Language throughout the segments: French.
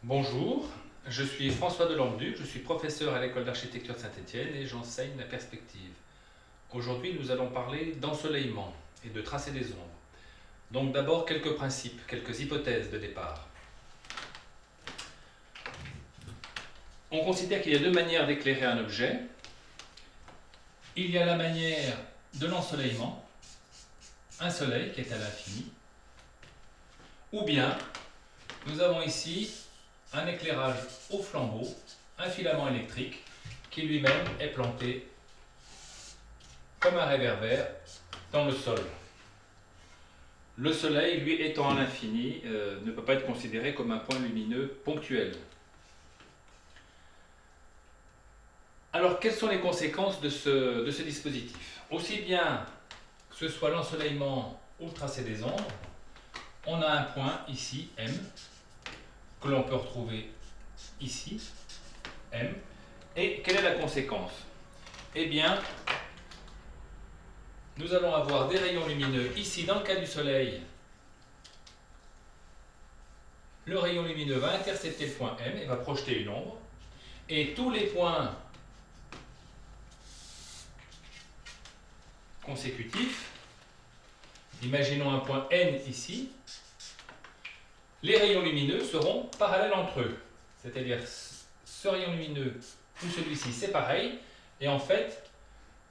Bonjour, je suis François Delanduc, je suis professeur à l'école d'architecture de Saint-Étienne et j'enseigne la perspective. Aujourd'hui, nous allons parler d'ensoleillement et de tracé des ombres. Donc d'abord quelques principes, quelques hypothèses de départ. On considère qu'il y a deux manières d'éclairer un objet. Il y a la manière de l'ensoleillement, un soleil qui est à l'infini, ou bien nous avons ici un éclairage au flambeau, un filament électrique qui lui-même est planté comme un réverbère dans le sol. Le soleil, lui étant à l'infini, ne peut pas être considéré comme un point lumineux ponctuel. Alors, quelles sont les conséquences de ce dispositif? Aussi bien que ce soit l'ensoleillement ou le tracé des ombres, on a un point ici, M, que l'on peut retrouver ici, M. Et quelle est la conséquence? Eh bien, nous allons avoir des rayons lumineux ici, dans le cas du soleil. Le rayon lumineux va intercepter le point M et va projeter une ombre. Et tous les points consécutifs, imaginons un point N ici, les rayons lumineux seront parallèles entre eux. C'est-à-dire ce rayon lumineux ou celui-ci, c'est pareil. Et en fait,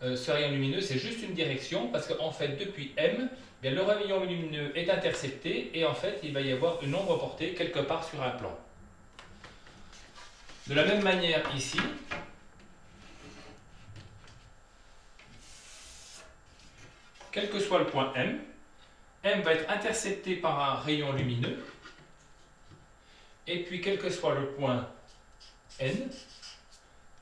ce rayon lumineux, c'est juste une direction parce qu'en fait, depuis M, bien, le rayon lumineux est intercepté et en fait, il va y avoir une ombre portée quelque part sur un plan. De la même manière ici, quel que soit le point M, M va être intercepté par un rayon lumineux et puis quel que soit le point N,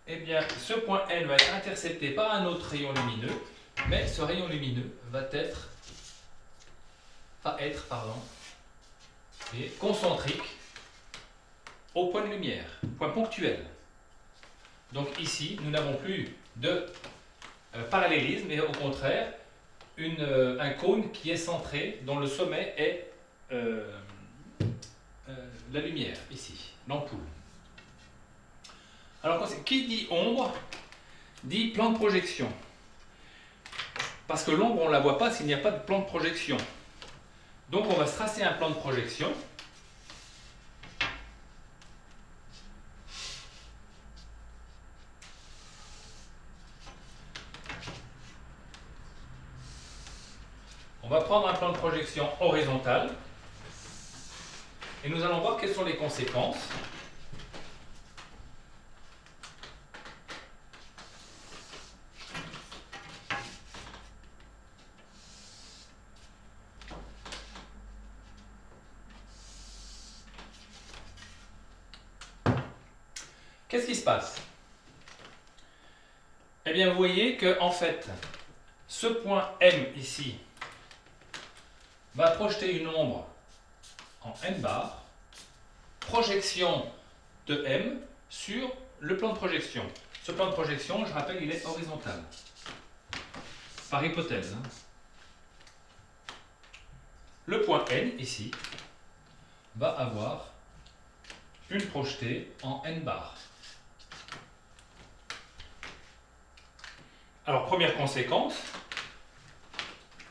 eh bien, ce point N va être intercepté par un autre rayon lumineux, mais ce rayon lumineux va être concentrique au point de lumière, point ponctuel. Donc ici, nous n'avons plus de parallélisme, mais au contraire, un cône qui est centré, dont le sommet est la lumière, ici, l'ampoule. Alors, qui dit ombre, dit plan de projection. Parce que l'ombre, on ne la voit pas s'il n'y a pas de plan de projection. Donc, on va se tracer un plan de projection. On va prendre un plan de projection horizontal. Et nous allons voir quelles sont les conséquences. Qu'est-ce qui se passe? Eh bien, vous voyez que, en fait, ce point M ici va projeter une ombre en N bar, projection de M sur le plan de projection. Ce plan de projection, je rappelle, il est horizontal. Par hypothèse. Le point N, ici, va avoir une projetée en N bar. Alors, première conséquence,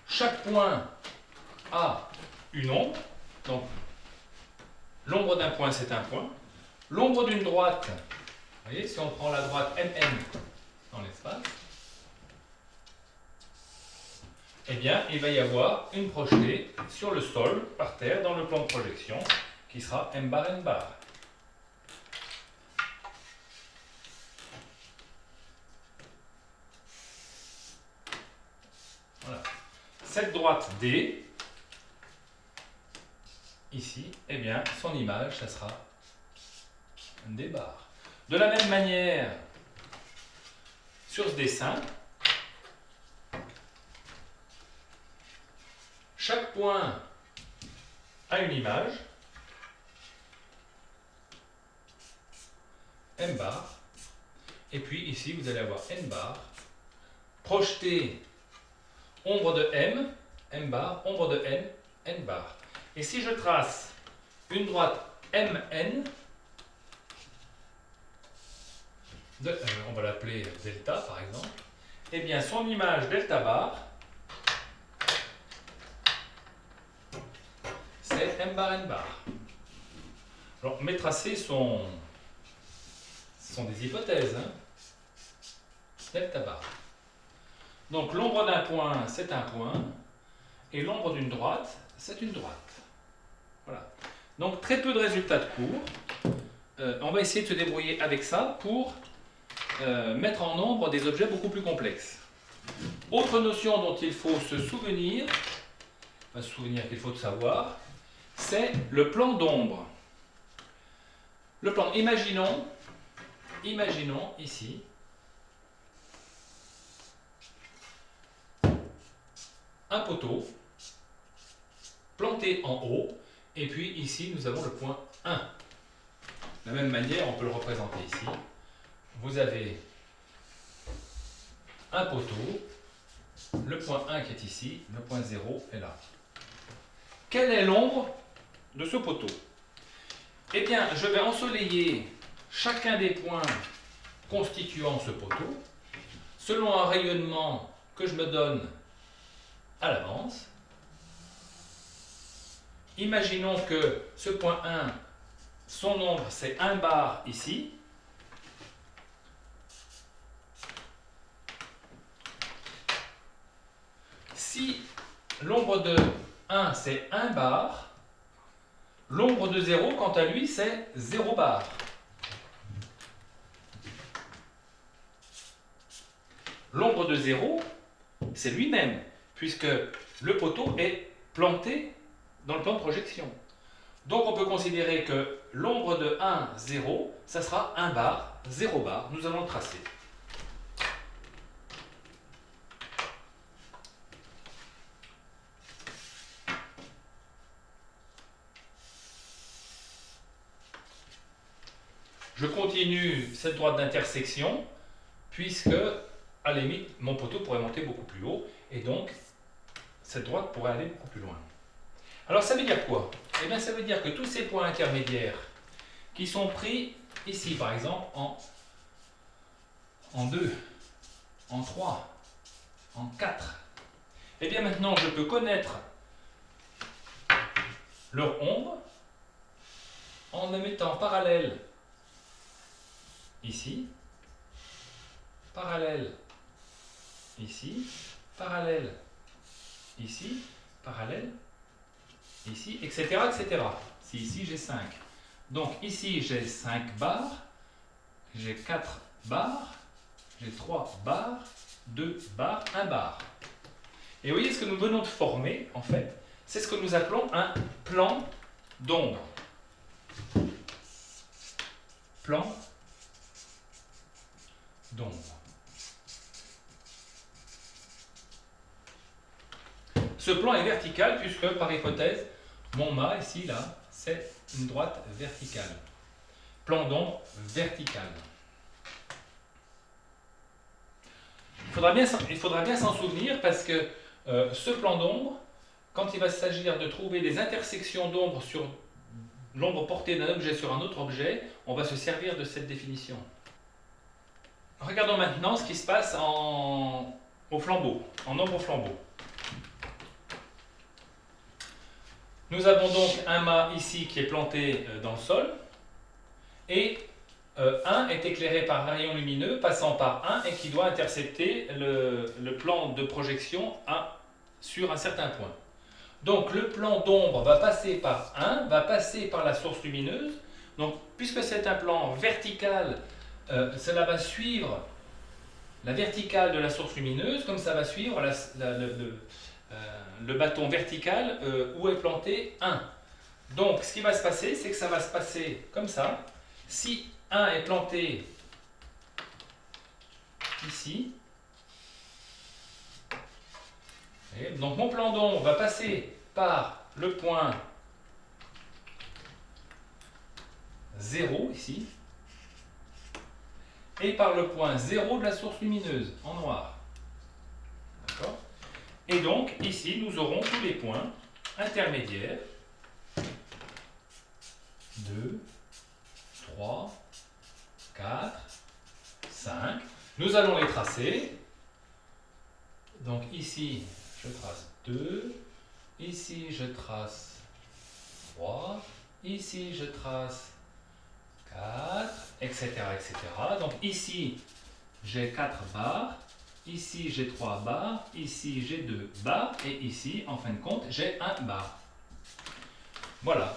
chaque point a une ombre. Donc, l'ombre d'un point, c'est un point. L'ombre d'une droite, vous voyez, si on prend la droite MN dans l'espace, eh bien, il va y avoir une projetée sur le sol, par terre, dans le plan de projection, qui sera M bar N bar. Voilà. Cette droite D, ici, eh bien, son image, ça sera un D bar. De la même manière, sur ce dessin, chaque point a une image, M bar, et puis ici, vous allez avoir N bar, projeté ombre de M, M bar, ombre de N, N bar. Et si je trace une droite MN, on va l'appeler delta par exemple, eh bien son image delta bar, c'est m bar n bar. Alors mes tracés sont des hypothèses, hein. Delta bar. Donc l'ombre d'un point, c'est un point, et l'ombre d'une droite, c'est une droite. Voilà. Donc très peu de résultats de cours. On va essayer de se débrouiller avec ça pour mettre en nombre des objets beaucoup plus complexes. Autre notion dont il faut se souvenir qu'il faut savoir, c'est le plan d'ombre. Le plan, imaginons ici un poteau planté en haut, et puis ici nous avons le point 1. De la même manière, on peut le représenter ici. Vous avez un poteau, le point 1 qui est ici, le point 0 est là. Quelle est l'ombre de ce poteau? Eh bien, je vais ensoleiller chacun des points constituant ce poteau selon un rayonnement que je me donne à l'avance. Imaginons que ce point 1, son ombre c'est 1 bar ici. Si l'ombre de 1 c'est 1 bar, l'ombre de 0 quant à lui c'est 0 bar. L'ombre de 0 c'est lui-même, puisque le poteau est planté dans le plan de projection. Donc on peut considérer que l'ombre de 1, 0, ça sera 1 bar, 0 bar. Nous allons le tracer. Je continue cette droite d'intersection, puisque, à la limite, mon poteau pourrait monter beaucoup plus haut, et donc cette droite pourrait aller beaucoup plus loin. Alors ça veut dire quoi? Eh bien ça veut dire que tous ces points intermédiaires qui sont pris ici par exemple en 2, en 3, en 4, eh bien maintenant je peux connaître leur ombre en le mettant parallèle ici, parallèle ici, parallèle ici, parallèle ici, etc., etc. Si ici j'ai 5. Donc ici j'ai 5 barres, j'ai 4 barres, j'ai 3 barres, 2 barres, 1 bar. Et vous voyez ce que nous venons de former, en fait, c'est ce que nous appelons un plan d'ombre. Plan d'ombre. Ce plan est vertical puisque, par hypothèse, mon mât, ici, là, c'est une droite verticale. Plan d'ombre vertical. Il faudra bien s'en souvenir parce que ce plan d'ombre, quand il va s'agir de trouver des intersections d'ombre sur l'ombre portée d'un objet sur un autre objet, on va se servir de cette définition. Regardons maintenant ce qui se passe au flambeau, en ombre au flambeau. Nous avons donc un mât ici qui est planté dans le sol, et 1 est éclairé par un rayon lumineux passant par 1 et qui doit intercepter le plan de projection sur un certain point. Donc le plan d'ombre va passer par 1, va passer par la source lumineuse. Donc puisque c'est un plan vertical, cela va suivre la verticale de la source lumineuse, comme ça va suivre le bâton vertical où est planté 1. Donc ce qui va se passer, c'est que ça va se passer comme ça. Si 1 est planté ici, et donc mon plan d'ombre va passer par le point 0 ici, et par le point 0 de la source lumineuse en noir. D'accord ? Et donc ici nous aurons tous les points intermédiaires. 2, 3, 4, 5. Nous allons les tracer. Donc ici, je trace 2. Ici, je trace 3. Ici, je trace 4, etc., etc. Donc ici, j'ai 4 barres. Ici, j'ai 3 barres. Ici, j'ai 2 barres. Et ici, en fin de compte, j'ai 1 bar. Voilà.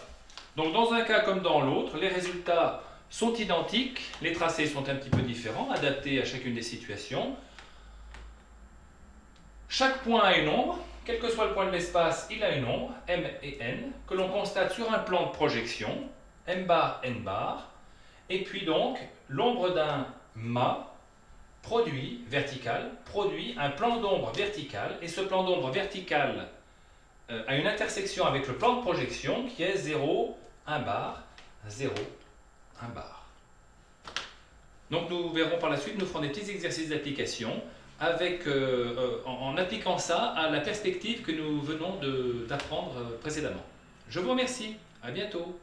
Donc dans un cas comme dans l'autre, les résultats sont identiques. Les tracés sont un petit peu différents, adaptés à chacune des situations. Chaque point a une ombre. Quel que soit le point de l'espace, il a une ombre, M et N, que l'on constate sur un plan de projection, M bar, N bar. Et puis donc, l'ombre d'un mât produit un plan d'ombre vertical. Et ce plan d'ombre vertical a une intersection avec le plan de projection qui est 0, 1 bar, 0, 1 bar. Donc nous verrons par la suite, nous ferons des petits exercices d'application en appliquant ça à la perspective que nous venons d'apprendre précédemment. Je vous remercie, à bientôt.